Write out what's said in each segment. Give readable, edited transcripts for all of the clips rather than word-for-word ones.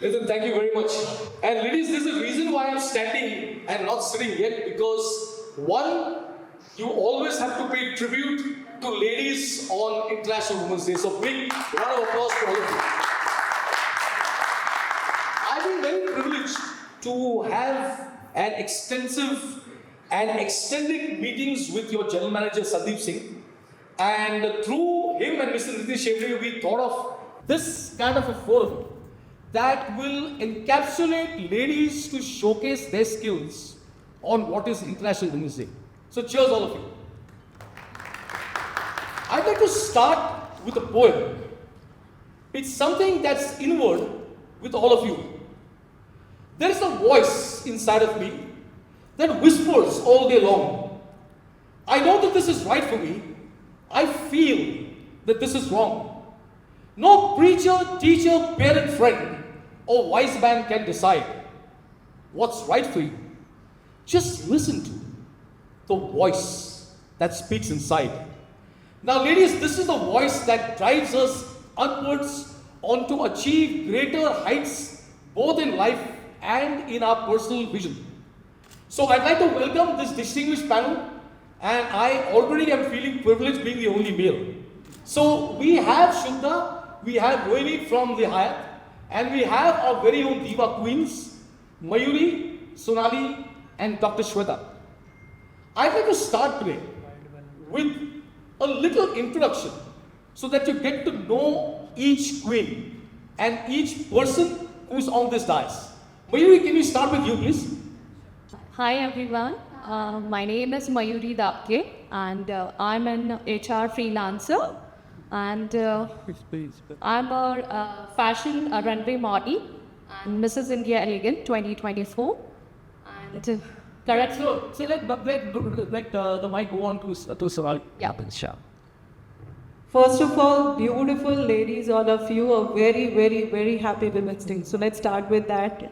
Listen, thank you very much. And ladies, there's a reason why I'm standing and not sitting yet, because one, you always have to pay tribute to ladies on International Women's Day. So big round of applause for all of you. I've been very privileged to have an extensive and extended meetings with your General Manager Sandeep Singh. And through him and Mr. Nitin Shevri, we thought of this kind of a forum that will encapsulate ladies to showcase their skills on what is International Women's Day. So cheers all of you. I'd like to start with a poem. It's something that's inward with all of you. There is a voice inside of me that whispers all day long. I know that this is right for me. I feel that this is wrong. No preacher, teacher, parent, friend, or wise man can decide what's right for you. Just listen to the voice that speaks inside. Now, ladies, this is the voice that drives us upwards on to achieve greater heights, both in life and in our personal vision. So I'd like to welcome this distinguished panel, and I already am feeling privileged being the only male. So we have Shweta, we have Rohini from the Hyatt, and we have our very own DIVA Queens, Mayuri, Sonali, and Dr. Shweta. I'd like to start today with a little introduction so that you get to know each queen and each person who's on this dais. Mayuri, can we start with you, please? Hi everyone, my name is Mayuri Dapke and I'm an HR freelancer and I'm a fashion runway model and Mrs. India Elegant 2024 and correct. So let the mic go on to Sonali. Yeah. Sure. First of all, beautiful ladies, all of you, a very, very, very happy Women's Day. So let's start with that.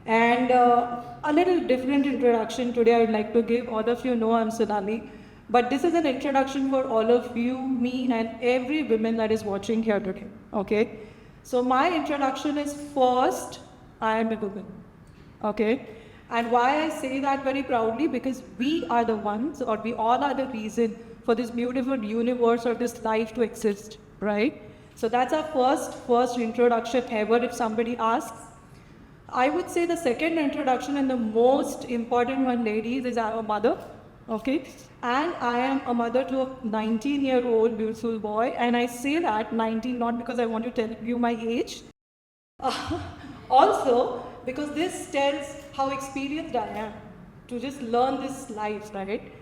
And a little different introduction today I would like to give. All of you know I'm Sonali, but this is an introduction for all of you, me and every woman that is watching here today, okay? So my introduction is first, I am a woman, okay? And why I say that very proudly, because we are the ones, or we all are the reason for this beautiful universe or this life to exist, right? So that's our first introduction ever if somebody asks. I would say the second introduction and the most important one, ladies, is I'm a mother, okay? And I am a mother to a 19-year-old beautiful boy, and I say that 19 not because I want to tell you my age, also because this tells how experienced I am to just learn this life, right?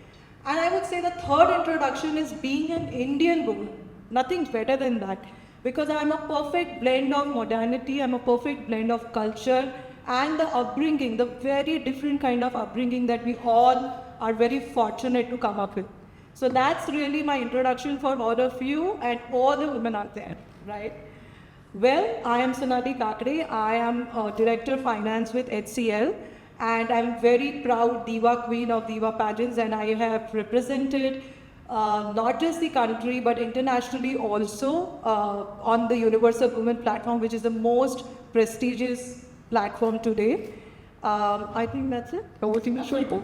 And I would say the third introduction is being an Indian woman. Nothing's better than that. Because I'm a perfect blend of modernity, I'm a perfect blend of culture and the upbringing, the very different kind of upbringing that we all are very fortunate to come up with. So that's really my introduction for all of you and all the women out there, right? Well, I am Sonali Kakre. I am a Director of Finance with HCL. And I'm very proud Diva Queen of Diva Pageants, and I have represented not just the country but internationally also on the Universal Women platform, which is the most prestigious platform today. I think that's it. Over to you, Shweta.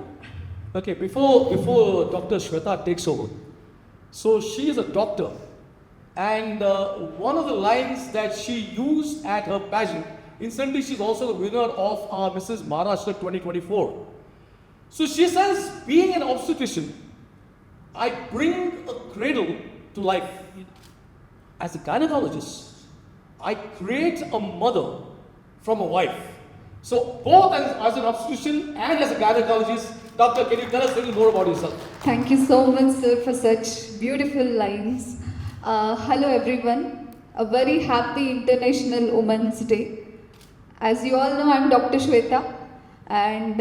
Okay, before Dr. Shweta takes over, so she is a doctor, and one of the lines that she used at her pageant, incidentally, she's also the winner of our Mrs. Maharashtra 2024. So she says, being an obstetrician, I bring a cradle to life. As a gynecologist, I create a mother from a wife. So both as an obstetrician and as a gynecologist, Doctor, can you tell us a little more about yourself? Thank you so much, sir, for such beautiful lines. Hello everyone. A very happy International Women's Day. As you all know, I'm Dr. Shweta, and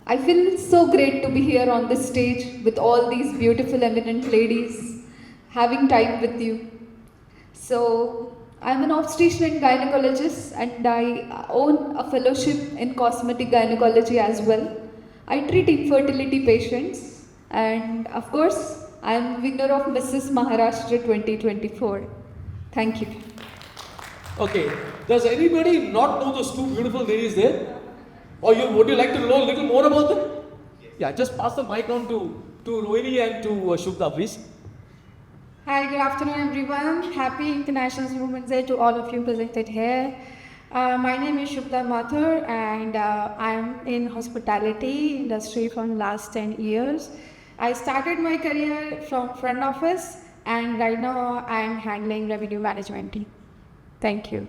I feel so great to be here on this stage with all these beautiful, eminent ladies, having time with you. So, I'm an obstetrician and gynecologist, and I own a fellowship in cosmetic gynecology as well. I treat infertility patients, and of course, I'm winner of Mrs. Maharashtra 2024. Thank you. Okay. Does anybody not know those two beautiful ladies there? Or would you like to know a little more about them? Yeah, just pass the mic on to Rohini and to Shweta, please. Hi, good afternoon, everyone. Happy International Women's Day to all of you presented here. My name is Shweta Mathur, and I'm in hospitality industry from last 10 years. I started my career from front office, and right now I'm handling revenue management team. Thank you.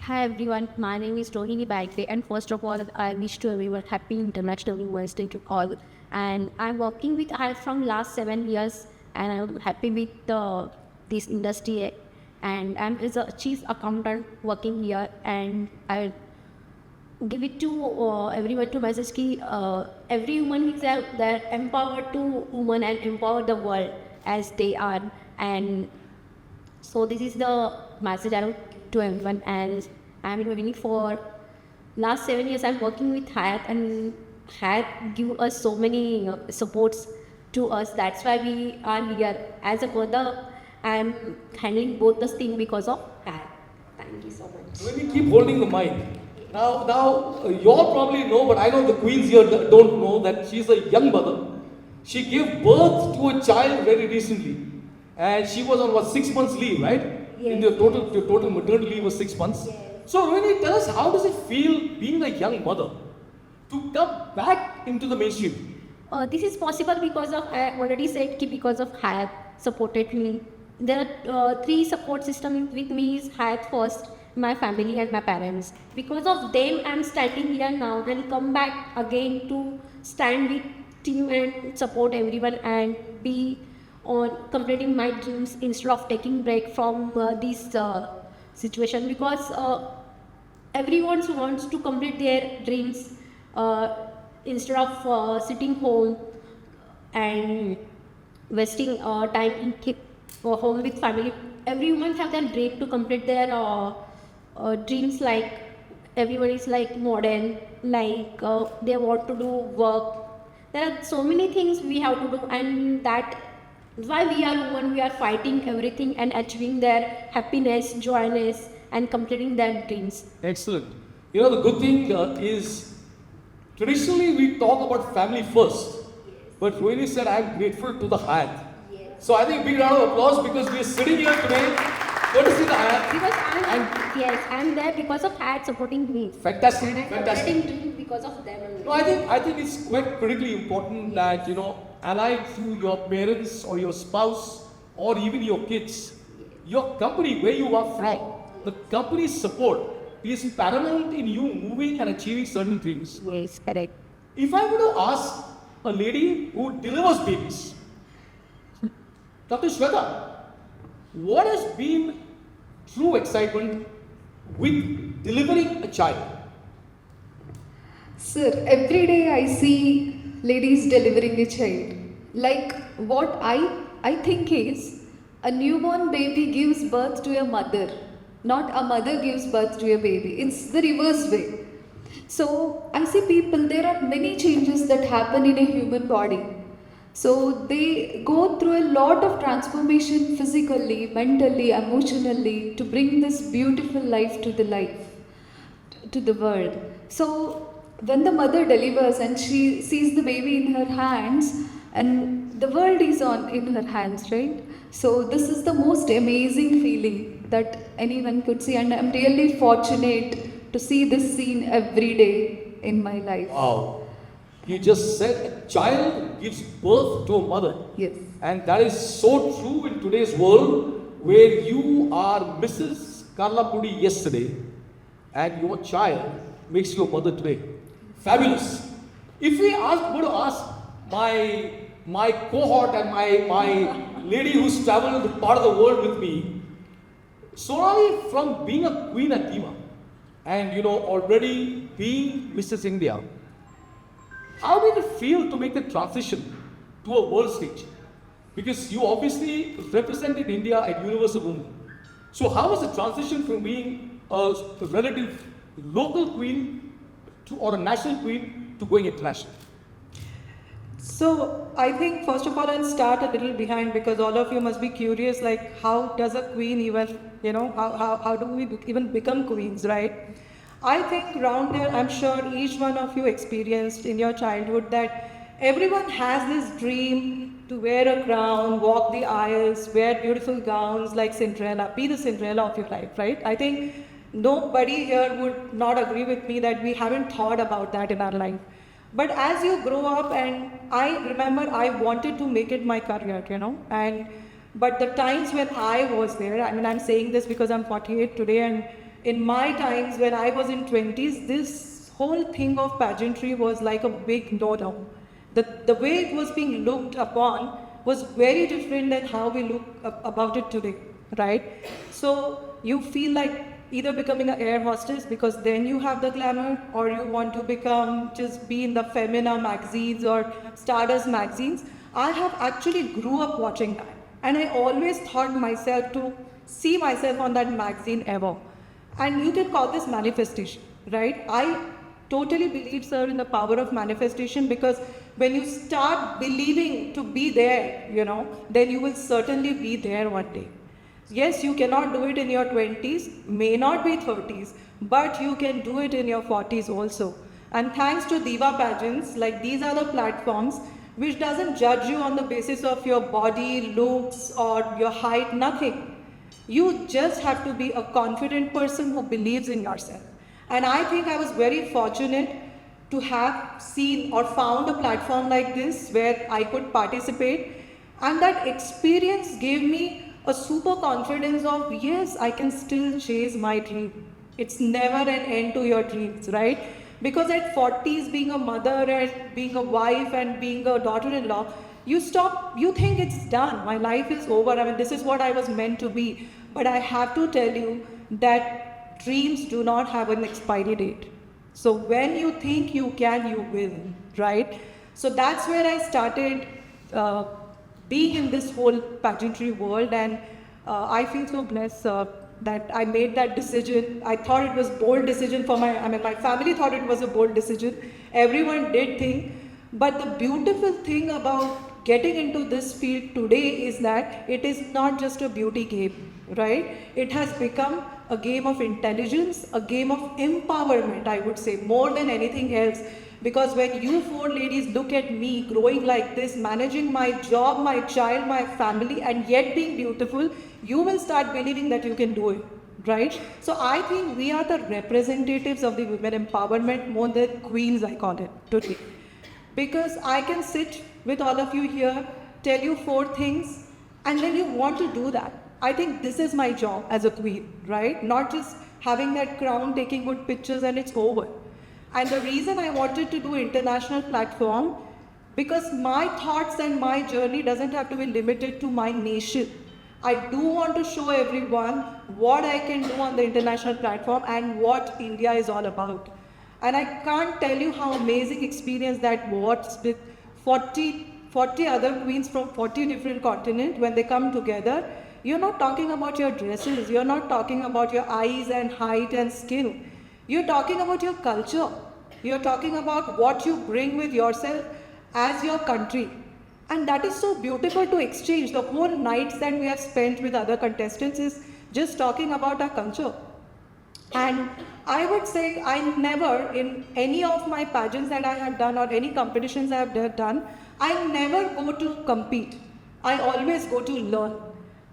Hi everyone, my name is Rohini Bagre, and first of all, I wish to everyone happy International Women's Day to all. And I'm working with her from last 7 years, and I'm happy with this industry. And I'm as a chief accountant working here, and I give it to everyone to message ki every woman is they're empowered to women and empower the world as they are. And so this is the message I want to everyone. And I'm in for last 7 years. I'm working with Hyatt, and Hyatt give us so many supports to us. That's why we are here. As a mother, I'm handling both the things because of Hyatt. Thank you so much. Let me keep holding the mic. Now, you all probably know, but I know the queens here don't know that she's a young mother. She gave birth to a child very recently, and she was on 6 months leave, right? Yes. In the total maternity leave was 6 months. Yes. So, Rohini, tell us, how does it feel being a young mother to come back into the mainstream? This is possible because of, I already said, because of Hyatt supported me. There are 3 support systems with me. Is Hyatt first, my family and my parents. Because of them, I'm standing here now and come back again to stand with team and support everyone and be on completing my dreams instead of taking break from this situation. Because everyone wants to complete their dreams instead of sitting home and wasting time in home with family. Everyone have their dream to complete their dreams. Like everyone is like modern, like they want to do work. There are so many things we have to do, and that why we are women. We are fighting everything and achieving their happiness, joyness, and completing their dreams. Excellent. You know, the good thing is, traditionally we talk about family first, but Rohini said, I'm grateful to the Hyatt. So I think a big round of applause because we are sitting here today courtesy the Hyatt. Because I'm there because of Hyatt supporting me. Fantastic, And I'm fantastic. completing dreams because of them only. No, I think it's quite critically important that, allied to your parents or your spouse or even your kids, your company, where you are from, Right. the company's support is paramount in you moving and achieving certain things. Yes, correct. If I were to ask a lady who delivers babies, Dr. Shweta, what has been true excitement with delivering a child? Sir, every day I see ladies delivering a child. Like what I think is a newborn baby gives birth to a mother, not a mother gives birth to a baby. It's the reverse way. So I see people, there are many changes that happen in a human body. So they go through a lot of transformation physically, mentally, emotionally to bring this beautiful life to the world. So when the mother delivers and she sees the baby in her hands, and the world is in her hands, right? So this is the most amazing feeling that anyone could see, and I'm really fortunate to see this scene every day in my life. Wow. You just said a child gives birth to a mother. Yes. And that is so true in today's world where you are Mrs. Karla Pudi yesterday and your child makes you a mother today. Fabulous. If we were to ask my cohort and my lady who's traveled part of the world with me, Sonali, from being a queen at DIVA and already being Mrs. India, how did it feel to make the transition to a world stage? Because you obviously represented India at Universal Women. So how was the transition from being a relative local queen or a national queen to going international? So I think first of all I'll start a little behind because all of you must be curious like how does a queen even, how do we even become queens, right? I think around there I'm sure each one of you experienced in your childhood that everyone has this dream to wear a crown, walk the aisles, wear beautiful gowns like Cinderella, be the Cinderella of your life, right? I think nobody here would not agree with me that we haven't thought about that in our life. But as you grow up, and I remember I wanted to make it my career, but the times when I was there, I mean, I'm saying this because I'm 48 today, and in my times when I was in 20s, this whole thing of pageantry was like a big no-no. The way it was being looked upon was very different than how we look about it today, right? So you feel like either becoming an air hostess because then you have the glamour, or you want to just be in the Femina magazines or Stardust magazines. I have actually grew up watching that, and I always thought myself to see myself on that magazine ever. And you can call this manifestation, right? I totally believe, sir, in the power of manifestation, because when you start believing to be there, then you will certainly be there one day. Yes, you cannot do it in your 20s, may not be 30s, but you can do it in your 40s also. And thanks to DIVA Pageants, like these are the platforms which doesn't judge you on the basis of your body, looks, or your height, nothing. You just have to be a confident person who believes in yourself. And I think I was very fortunate to have seen or found a platform like this where I could participate. And that experience gave me a super confidence of, yes, I can still chase my dream. It's never an end to your dreams, right? Because at 40s, being a mother and being a wife and being a daughter-in-law, you think it's done, my life is over, I mean, this is what I was meant to be. But I have to tell you that dreams do not have an expiry date. So when you think you can, you will, right? So that's where I started being in this whole pageantry world, and I feel so blessed that I made that decision. I thought it was a bold decision my family thought it was a bold decision. Everyone did think. But the beautiful thing about getting into this field today is that it is not just a beauty game, right? It has become a game of intelligence, a game of empowerment, I would say, more than anything else. Because when you four ladies look at me growing like this, managing my job, my child, my family, and yet being beautiful, you will start believing that you can do it, right? So I think we are the representatives of the women empowerment more than queens, I call it today. Because I can sit with all of you here, tell you 4 things, and then you want to do that. I think this is my job as a queen, right? Not just having that crown, taking good pictures, and it's over. And the reason I wanted to do international platform, because my thoughts and my journey doesn't have to be limited to my nation. I do want to show everyone what I can do on the international platform and what India is all about. And I can't tell you how amazing experience that was with 40 other queens from 40 different continents when they come together. You're not talking about your dresses, you're not talking about your eyes and height and skin. You're talking about your culture. You're talking about what you bring with yourself as your country. And that is so beautiful to exchange. The whole nights that we have spent with other contestants is just talking about our culture. And I would say I never, in any of my pageants that I have done or any competitions I have done, I never go to compete. I always go to learn.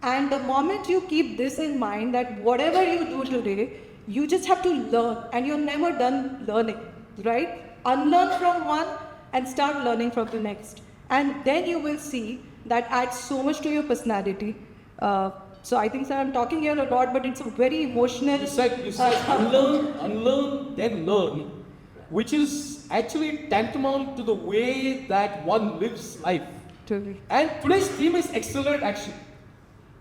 And the moment you keep this in mind, that whatever you do today, you just have to learn, and you're never done learning, right? Unlearn from one and start learning from the next. And then you will see that adds so much to your personality. So I think, sir, I'm talking here a lot, but it's a very emotional... You said unlearn, then learn, which is actually tantamount to the way that one lives life. Totally. And today's theme is accelerate action.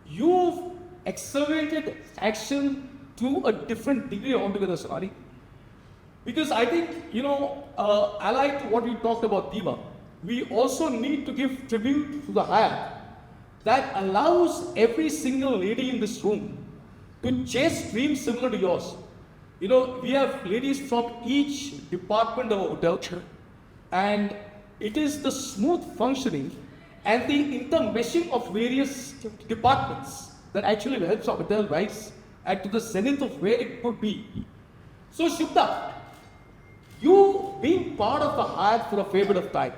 You've accelerated action to a different degree altogether, Sonali. Because I think, allied to what we talked about DIVA, we also need to give tribute to the Hyatt that allows every single lady in this room to chase dreams similar to yours. We have ladies from each department of a hotel, and It is the smooth functioning and the intermeshing of various departments that actually helps our maternal rise and to the zenith of where it could be. So Shweta, you being part of the Hyatt for a fair bit of time.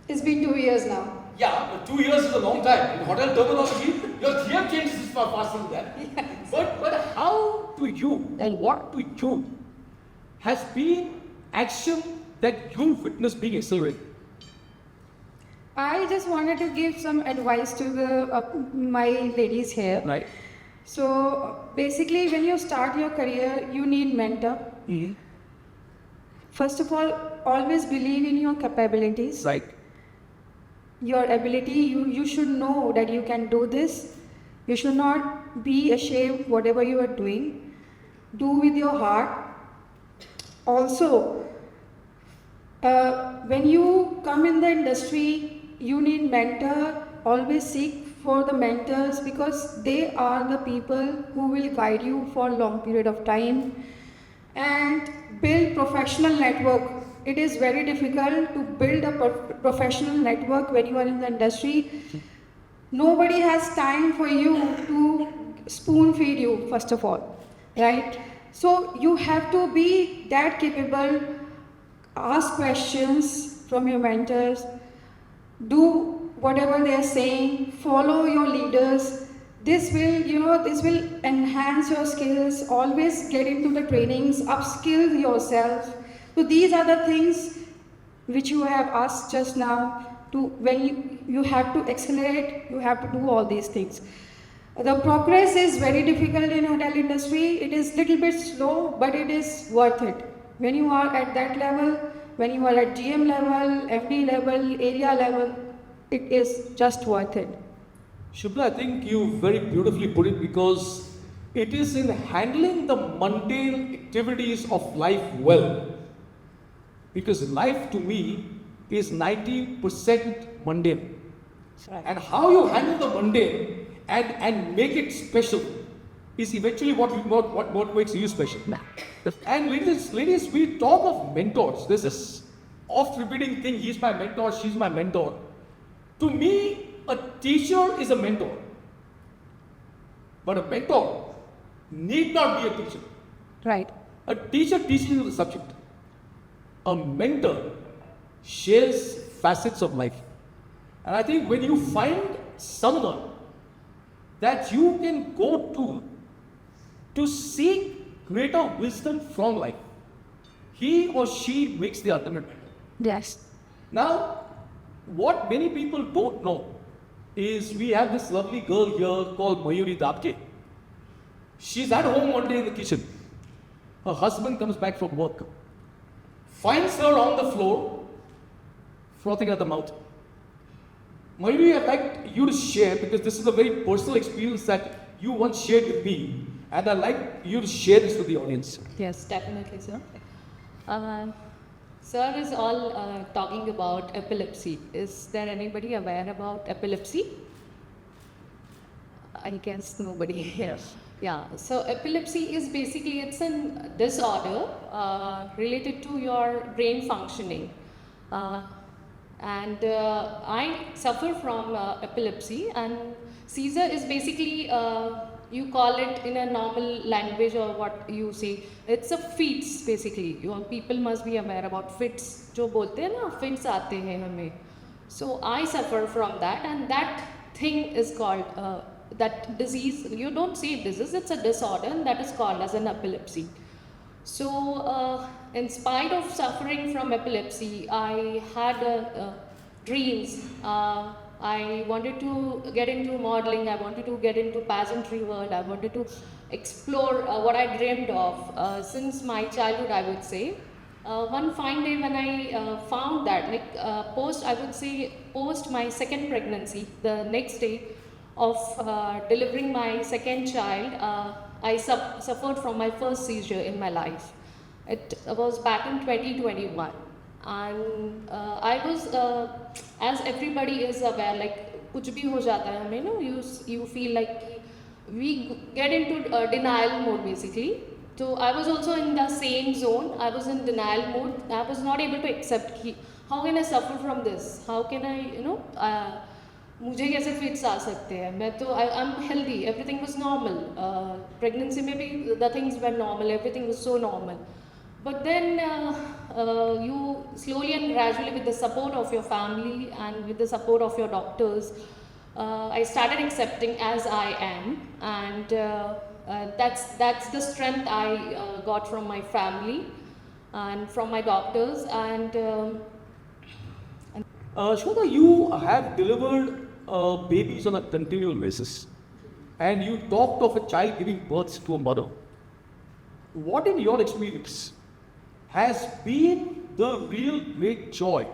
It's been 2 years now. Yeah, but 2 years is a long time. In hotel terminology, your theory changes far faster than that. Yes. But how to you, and what to you, has been action that you witnessed being accelerated? I just wanted to give some advice to my ladies here. Right. So basically, when you start your career, you need mentor. Mm-hmm. First of all, always believe in your capabilities. Right. Your ability, you should know that you can do this. You should not be ashamed whatever you are doing. Do with your heart. Also, when you come in the industry, you need mentor. Always seek for the mentors because they are the people who will guide you for a long period of time. And build professional network. It is very difficult to build a professional network when you are in the industry. Nobody has time for you to spoon feed you, first of all, right? So you have to be that capable, ask questions from your mentors, do whatever they are saying, follow your leaders. This will enhance your skills, always get into the trainings, upskill yourself. So these are the things which you have asked just now. When you have to accelerate, you have to do all these things. The progress is very difficult in hotel industry. It is little bit slow, but it is worth it. When you are at that level, when you are at GM level, FD level, area level, it is just worth it. Shubhla, I think you very beautifully put it because it is in handling the mundane activities of life well. Because life to me is 90% mundane. Right. And how you handle the mundane and make it special is eventually what makes you special. And ladies, we talk of mentors. There's this oft repeating thing, he's my mentor, she's my mentor. To me, a teacher is a mentor. But a mentor need not be a teacher. Right. A teacher teaches you the subject. A mentor shares facets of life. And I think when you find someone that you can go to seek greater wisdom from life, he or she makes the ultimate mentor. Yes. Now, what many people don't know is we have this lovely girl here called Mayuri. She's at home one day in the kitchen. Her husband comes back from work, finds her on the floor, frothing at the mouth. Mayuri, I'd like you to share, because this is a very personal experience that you once shared with me, and I'd like you to share this with the audience. Yes, definitely, sir. Sir is all talking about epilepsy. Is there anybody aware about epilepsy? I guess nobody here. Yeah, so epilepsy is basically, it's a disorder related to your brain functioning. And I suffer from epilepsy, and seizure is basically, you call it in a normal language or what you say, it's a fits basically. People must be aware about fits. जो बोलते हैं ना, fits आते हैं हमें. So I suffer from that, and that thing is called, that disease, you don't say disease, it's a disorder, and that is called as an epilepsy. So in spite of suffering from epilepsy, I had dreams. I wanted to get into modeling, I wanted to get into pageantry world, I wanted to explore what I dreamed of since my childhood, I would say. One fine day when I found that, post my second pregnancy, the next day of delivering my second child, I suffered from my first seizure in my life. It was back in 2021. And I was, as everybody is aware, like kuch bhi ho jata hai hame, no, you feel like we get into denial mode basically. So I was also in the same zone. I was in denial mode. I was not able to accept how can I suffer from this? How can I, मुझे कैसे fits आ सकते हैं? मैं तो I'm healthy. Everything was normal. Pregnancy में भी the things were normal. Everything was so normal. But then you slowly and gradually, with the support of your family and with the support of your doctors, I started accepting as I am, and that's the strength I got from my family and from my doctors. And Shweta, you have delivered babies on a continual basis, and you talked of a child giving birth to a mother. What, in your experience, has been the real great joy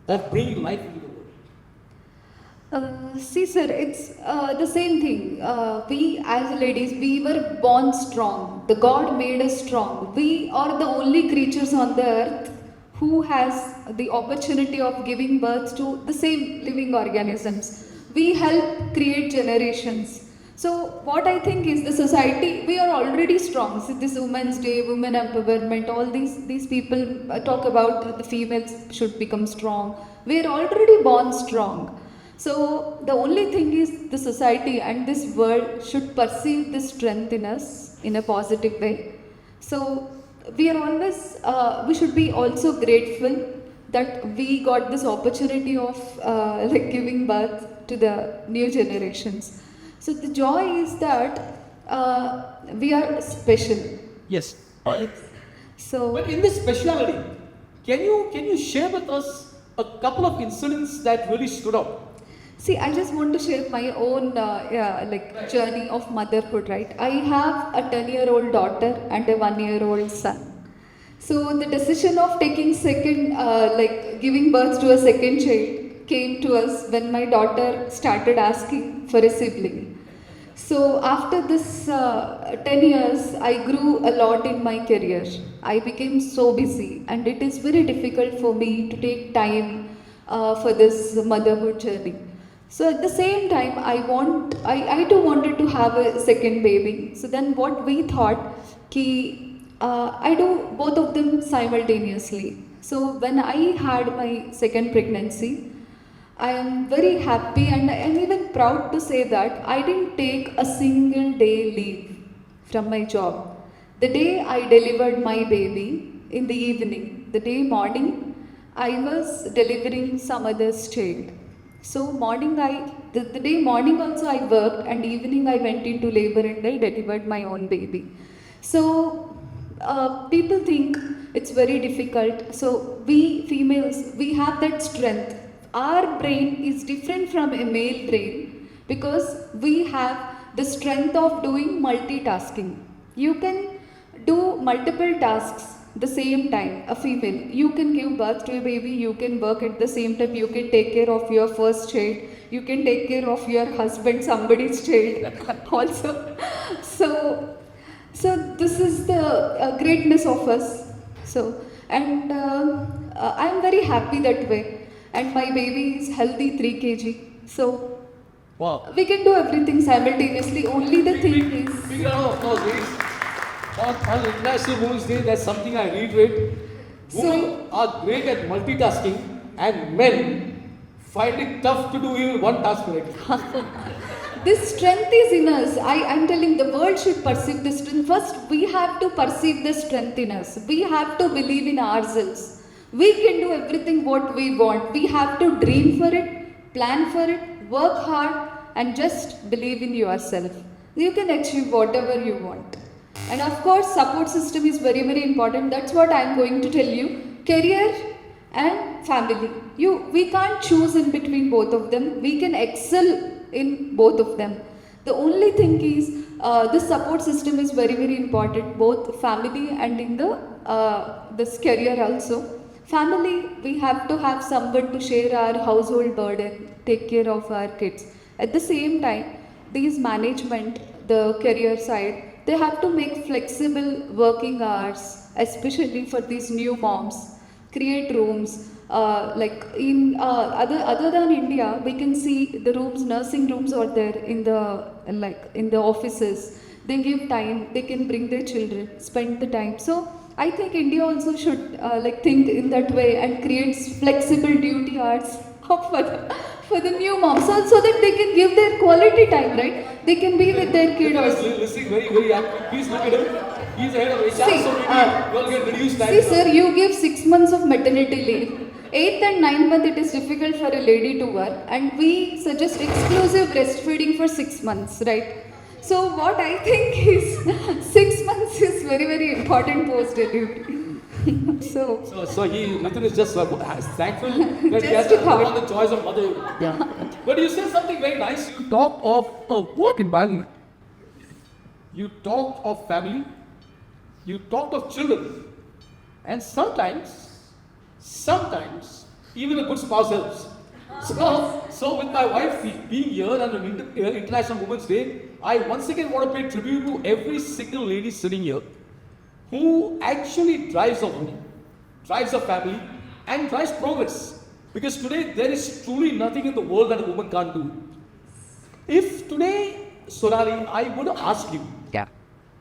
of bringing life into the world? See, sir, it's the same thing. We as ladies, we were born strong. The God made us strong. We are the only creatures on the earth who has the opportunity of giving birth to the same living organisms. We help create generations. So what I think is the society, we are already strong. So this Women's Day, women empowerment, all these people talk about the females should become strong. We are already born strong. So the only thing is the society and this world should perceive this strength in us in a positive way. So we are always, we should be also grateful that we got this opportunity of giving birth to the new generations. So the joy is that we are special. Yes. So, But in this speciality, can you share with us a couple of incidents that really stood out? see, I just want to share my own journey of motherhood, right? I have a 10-year-old daughter and a 1-year-old son. So the decision of taking giving birth to a second child came to us when my daughter started asking for a sibling. So after this 10 years, I grew a lot in my career. I became so busy, and it is very difficult for me to take time for this motherhood journey. So at the same time, I too wanted to have a second baby. So then what we thought, I do both of them simultaneously. So when I had my second pregnancy, I am very happy and I am even proud to say that I didn't take a single day leave from my job. The day I delivered my baby in the evening, the day morning, I was delivering some other's child. So the day morning also I worked, and evening I went into labor and I delivered my own baby. So people think it's very difficult. So we females, we have that strength. Our brain is different from a male brain because we have the strength of doing multitasking. You can do multiple tasks the same time. A female, you can give birth to a baby, you can work at the same time, you can take care of your first child, you can take care of your husband, somebody's child also. So this is the greatness of us. So, and I'm very happy that way. And my baby is healthy 3 kg. So Wow. we can do everything simultaneously. Only the thing is. Big round of applause, please. On International Women's Day, that's something I reiterate. Women are great at multitasking, and men find it tough to do even one task correctly. This strength is in us. I'm telling the world should perceive this strength. First, we have to perceive the strength in us. We have to believe in ourselves. We can do everything what we want. We have to dream for it, plan for it, work hard, and just believe in yourself. You can achieve whatever you want. And of course, support system is very, very important. That's what I'm going to tell you. Career and family. We can't choose in between both of them. We can excel in both of them. The only thing is, the support system is very, very important, both family and in this career also. Family, we have to have someone to share our household burden, take care of our kids. At the same time, these management, the career side, they have to make flexible working hours, especially for these new moms. Create rooms, other than India, we can see the rooms, nursing rooms are there in the offices. They give time, they can bring their children, spend the time. So I think India also should think in that way and creates flexible duty hours for the new moms, so that they can give their quality time, right? They can be with their kid also. Listening very, very active. Please look at him. He's the head of HR, See, so maybe you'll get reduced time. See, sir, you give 6 months of maternity leave. 8th and 9th month, it is difficult for a lady to work, and we suggest exclusive breastfeeding for 6 months, right? So, what I think is 6 months is very, very important post delivery. So, Nitin is just thankful that he has Just a to thought. on the choice of motherhood. Yeah. But you said something very nice. You talked of a work environment. You talked of family. You talked of children. And sometimes, even a good spouse helps. So with my wife being here on an International Women's Day, I once again want to pay tribute to every single lady sitting here who actually drives a home, drives a family, and drives progress. Because today there is truly nothing in the world that a woman can't do. If today, Sonali, I would ask you,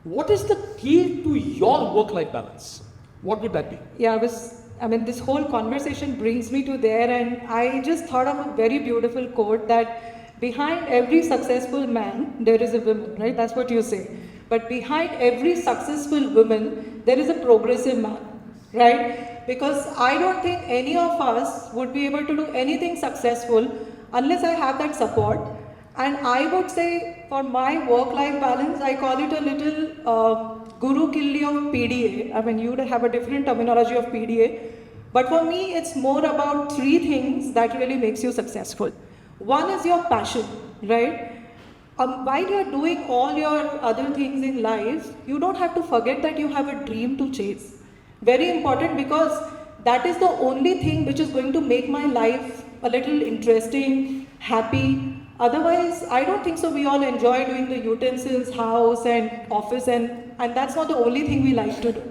what is the key to your work-life balance? What would that be? Yeah, this whole conversation brings me to there, and I just thought of a very beautiful quote that behind every successful man, there is a woman, right? That's what you say. But behind every successful woman, there is a progressive man, right? Because I don't think any of us would be able to do anything successful unless I have that support. And I would say for my work-life balance, I call it a little guru killi of PDA. I mean, you would have a different terminology of PDA. But for me, it's more about 3 things that really makes you successful. One is your passion, right? While you're doing all your other things in life, you don't have to forget that you have a dream to chase. Very important, because that is the only thing which is going to make my life a little interesting, happy. Otherwise, I don't think so. We all enjoy doing the utensils, house and office, and that's not the only thing we like to do.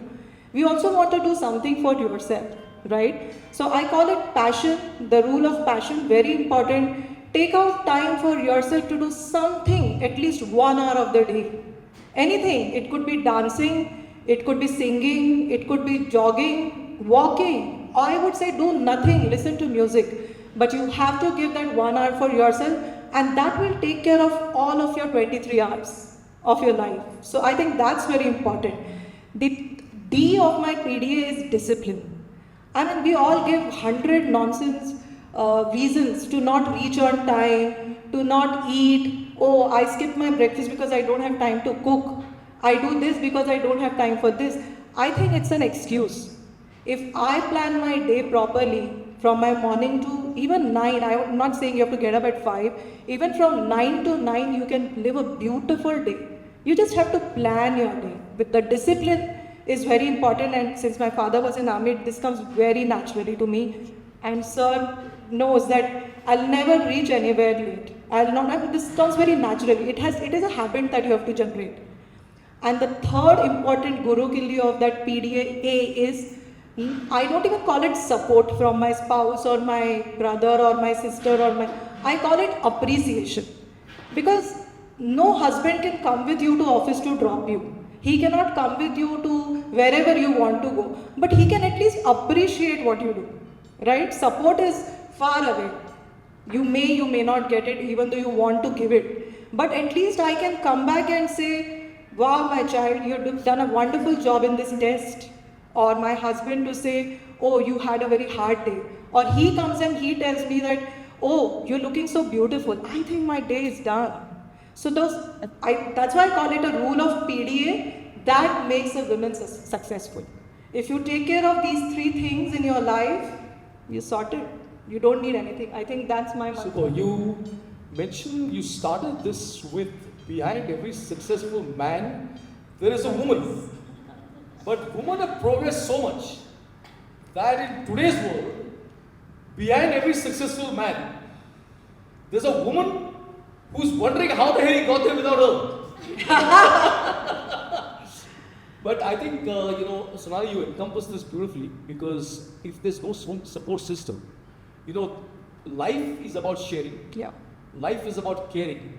We also want to do something for yourself, right? So I call it passion, the rule of passion, very important. Take out time for yourself to do something, at least 1 hour of the day. Anything. It could be dancing, it could be singing, it could be jogging, walking. Or I would say do nothing, listen to music. But you have to give that 1 hour for yourself, and that will take care of all of your 23 hours of your life. So I think that's very important. The D of my PDA is discipline. I mean, we all give 100 nonsense reasons to not reach on time, to not eat. Oh, I skip my breakfast because I don't have time to cook. I do this because I don't have time for this. I think it's an excuse. If I plan my day properly, from my morning to even 9, I'm not saying you have to get up at 5, even from 9 to 9 you can live a beautiful day. You just have to plan your day. With the discipline is very important, and since my father was in army, this comes very naturally to me. And sir knows that I'll never reach anywhere late. This comes very naturally. It is a habit that you have to generate. And the third important guru killi of that PDA is, I don't even call it support from my spouse or my brother or my sister I call it appreciation. Because no husband can come with you to office to drop you. He cannot come with you to wherever you want to go. But he can at least appreciate what you do. Right? Support is far away. You may not get it even though you want to give it. But at least I can come back and say, wow, my child, you've done a wonderful job in this test. Or my husband to say, oh, you had a very hard day. Or he comes and he tells me that, oh, you're looking so beautiful. I think my day is done. So that's why I call it a rule of PDA that makes a woman successful. If you take care of these 3 things in your life, you're sorted. You don't need anything. I think that's my mantra. So you mentioned you started this with behind every successful man, there is a woman. But women have progressed so much that in today's world, behind every successful man, there's a woman who's wondering how the hell he got there without her. But I think, Sonali, you encompass this beautifully, because if there's no support system, life is about sharing. Yeah. Life is about caring.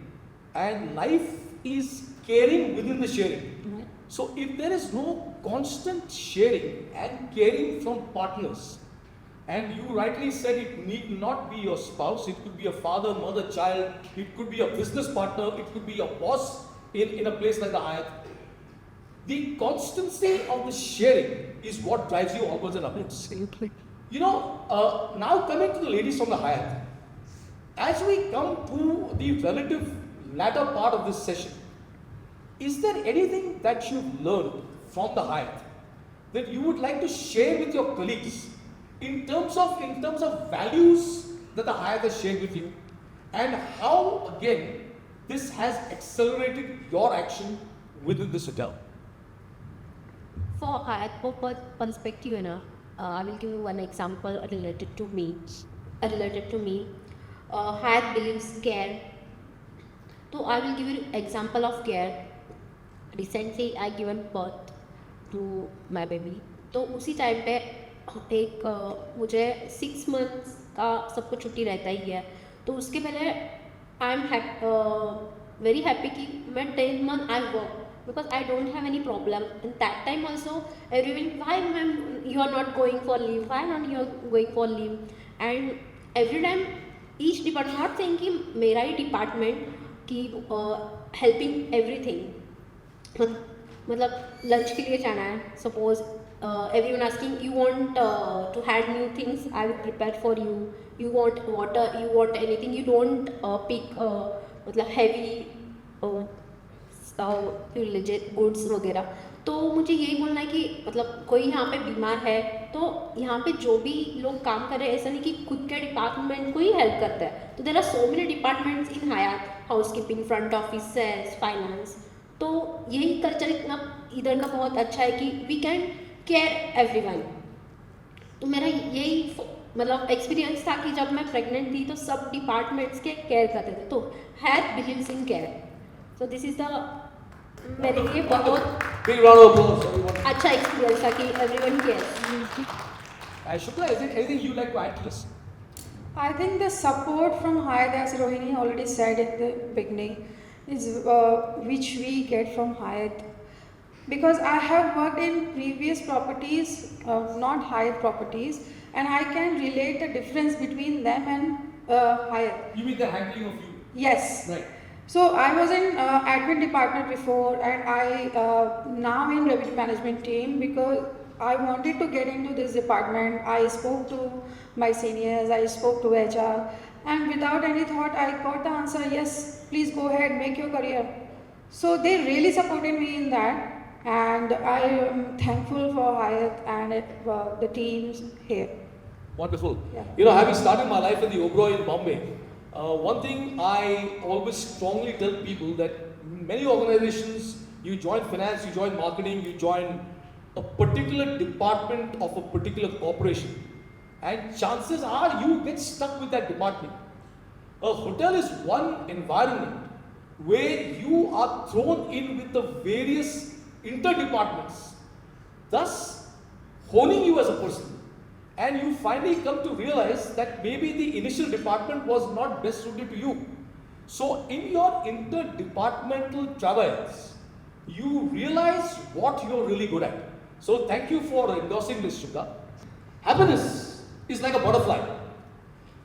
And life is caring within the sharing. Mm-hmm. So if there is no constant sharing and caring from partners, and you rightly said it need not be your spouse, it could be a father, mother, child, it could be a business partner, it could be a boss in a place like the Hyatt. The constancy of the sharing is what drives you onwards and upwards. Now coming to the ladies from the Hyatt, as we come to the relative latter part of this session, is there anything that you've learned from the Hyatt that you would like to share with your colleagues in terms of values that the Hyatt has shared with you, and how again this has accelerated your action within this hotel? For Hyatt perspective, I will give you one example related to me. Hyatt believes care. So I will give you example of care. Recently, I given birth to my baby. तो उसी time पे एक मुझे 6 months का सबको छुट्टी रहता ही है. तो उसके पहले आई एम very happy कि मैं 10 month I work because I don't have any problem. And that time also, everyone, why ma'am you are not going for leave? Why not you are going for leave? And every time each department, not saying कि मेरा ही department कि helping everything. मतलब lunch के लिए जाना है. Suppose everyone asking you want to have new things, I will prepare for you. You want water, you want anything, you don't pick मतलब heavy religious goods वगैरह. तो मुझे यही बोलना है कि मतलब कोई यहाँ पे बीमार है तो यहाँ पे जो भी लोग काम कर रहे हैं, ऐसा नहीं कि खुद के डिपार्टमेंट को ही हेल्प करता है. तो there are so many departments in Hyatt, housekeeping, front office, sales, finance. तो यही कल्चर इतना इधर का बहुत अच्छा है कि वी कैन केयर एवरीवन. तो मेरा यही मतलब एक्सपीरियंस था कि जब मैं प्रेग्नेंट थी तो सब डिपार्टमेंट्स के केयर करते थे. तो had believes in care. So this is the मेरे लिए बहुत अच्छा एक्सपीरियंस था कि everyone cares. Shweta, is there anything you like to add to this? I think the support from Hyatt, as Rohini already said in the beginning, is which we get from Hyatt. Because I have worked in previous properties, not Hyatt properties, and I can relate the difference between them and Hyatt. You mean the handling of you? Yes. Right. So I was in admin department before, and I now in revenue management team because I wanted to get into this department. I spoke to my seniors, I spoke to HR, and without any thought I got the answer, yes, please go ahead, make your career. So they really supported me in that, and I am thankful for Hyatt and the teams here. Wonderful. Yeah. Having started my life in the Oberoi in Bombay, one thing I always strongly tell people that many organizations, you join finance, you join marketing, you join a particular department of a particular corporation, and chances are you get stuck with that department. A hotel is one environment where you are thrown in with the various inter-departments, thus honing you as a person. And you finally come to realize that maybe the initial department was not best suited to you. So in your interdepartmental travels, you realize what you're really good at. So thank you for endorsing this, Shweta. Happiness is like a butterfly.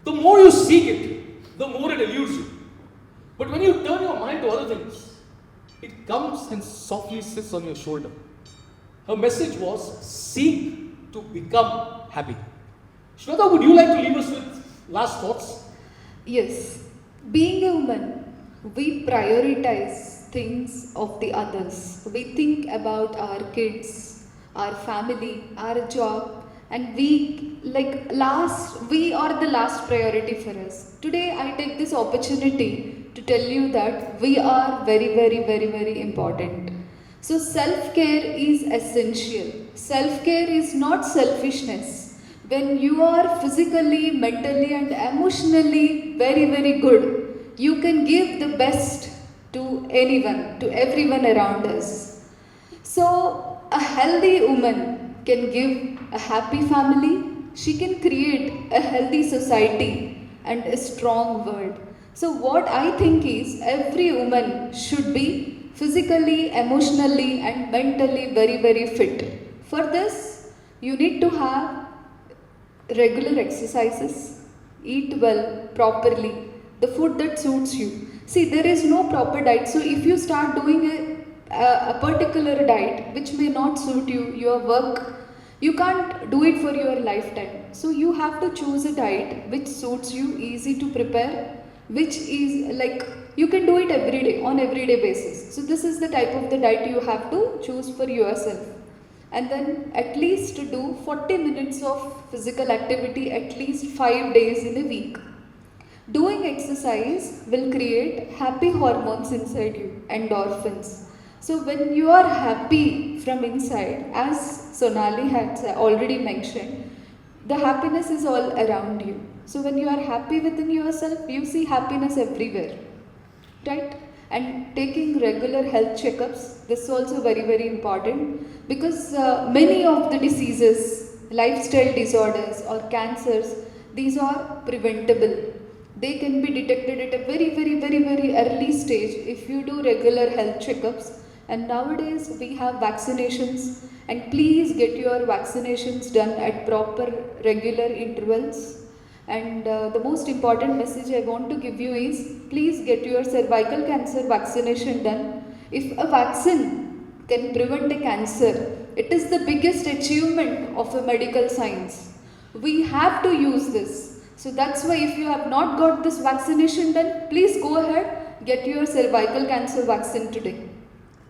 The more you seek it, the more it eludes you. But when you turn your mind to other things, it comes and softly sits on your shoulder. Her message was, seek to become happy. Shweta, would you like to leave us with last thoughts? Yes. Being a woman, we prioritize things of the others. We think about our kids, our family, our job, and we are the last priority for us. Today I take this opportunity to tell you that we are very, very, very, very important. So self-care is essential. Self-care is not selfishness. When you are physically, mentally and emotionally very, very good, you can give the best to anyone, to everyone around us. So a healthy woman can give a happy family, she can create a healthy society and a strong world. So what I think is every woman should be physically, emotionally, and mentally very, very fit. For this, you need to have regular exercises, eat well, properly, the food that suits you. See, there is no proper diet. So if you start doing a particular diet which may not suit you, your work, you can't do it for your lifetime. So you have to choose a diet which suits you, easy to prepare, which is like you can do it every day on everyday basis. So this is the type of the diet you have to choose for yourself. And then at least do 40 minutes of physical activity at least 5 days in a week. Doing exercise will create happy hormones inside you, endorphins. So when you are happy from inside, as Sonali had already mentioned, the happiness is all around you. So when you are happy within yourself, you see happiness everywhere, right? And taking regular health checkups, this is also very, very important, because many of the diseases, lifestyle disorders or cancers, these are preventable. They can be detected at a very, very, very, very early stage if you do regular health checkups. And nowadays we have vaccinations, and please get your vaccinations done at proper regular intervals. And the most important message I want to give you is, please get your cervical cancer vaccination done. If a vaccine can prevent a cancer, it is the biggest achievement of a medical science. We have to use this. So that's why if you have not got this vaccination done, please go ahead, get your cervical cancer vaccine today.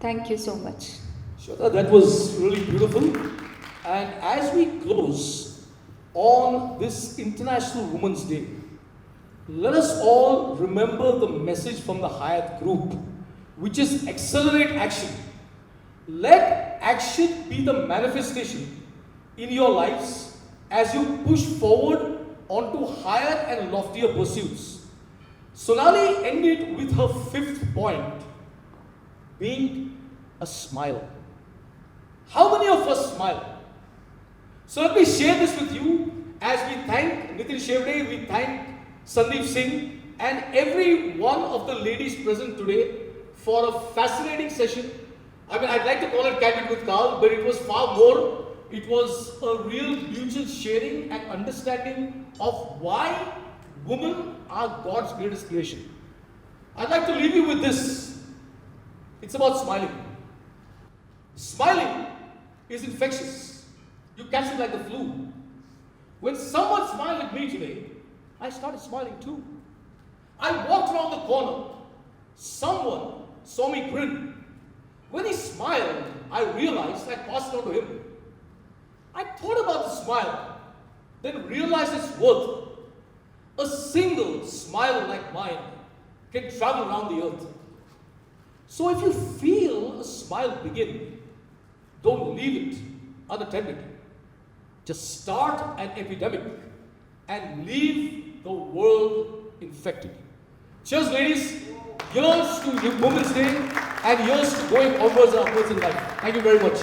Thank you so much. Shweta, that was really beautiful. And as we close on this International Women's Day, let us all remember the message from the Hyatt Group, which is accelerate action. Let action be the manifestation in your lives as you push forward onto higher and loftier pursuits. Sonali ended with her fifth point, being a smile. How many of us smile? So let me share this with you as we thank Nitin Shevde, we thank Sandeep Singh and every one of the ladies present today for a fascinating session. I mean, I'd like to call it Candid with Karl, but it was far more. It was a real mutual sharing and understanding of why women are God's greatest creation. I'd like to leave you with this. It's about smiling. Smiling is infectious. You catch it like the flu. When someone smiled at me today, I started smiling too. I walked around the corner. Someone saw me grin. When he smiled, I realized I passed it on to him. I thought about the smile, then realized its worth. A single smile like mine can travel around the earth. So if you feel a smile begin, don't leave it unattended. Just start an epidemic and leave the world infected. Cheers, ladies. Here's to Women's Day and here's to going onwards and upwards in life. Thank you very much.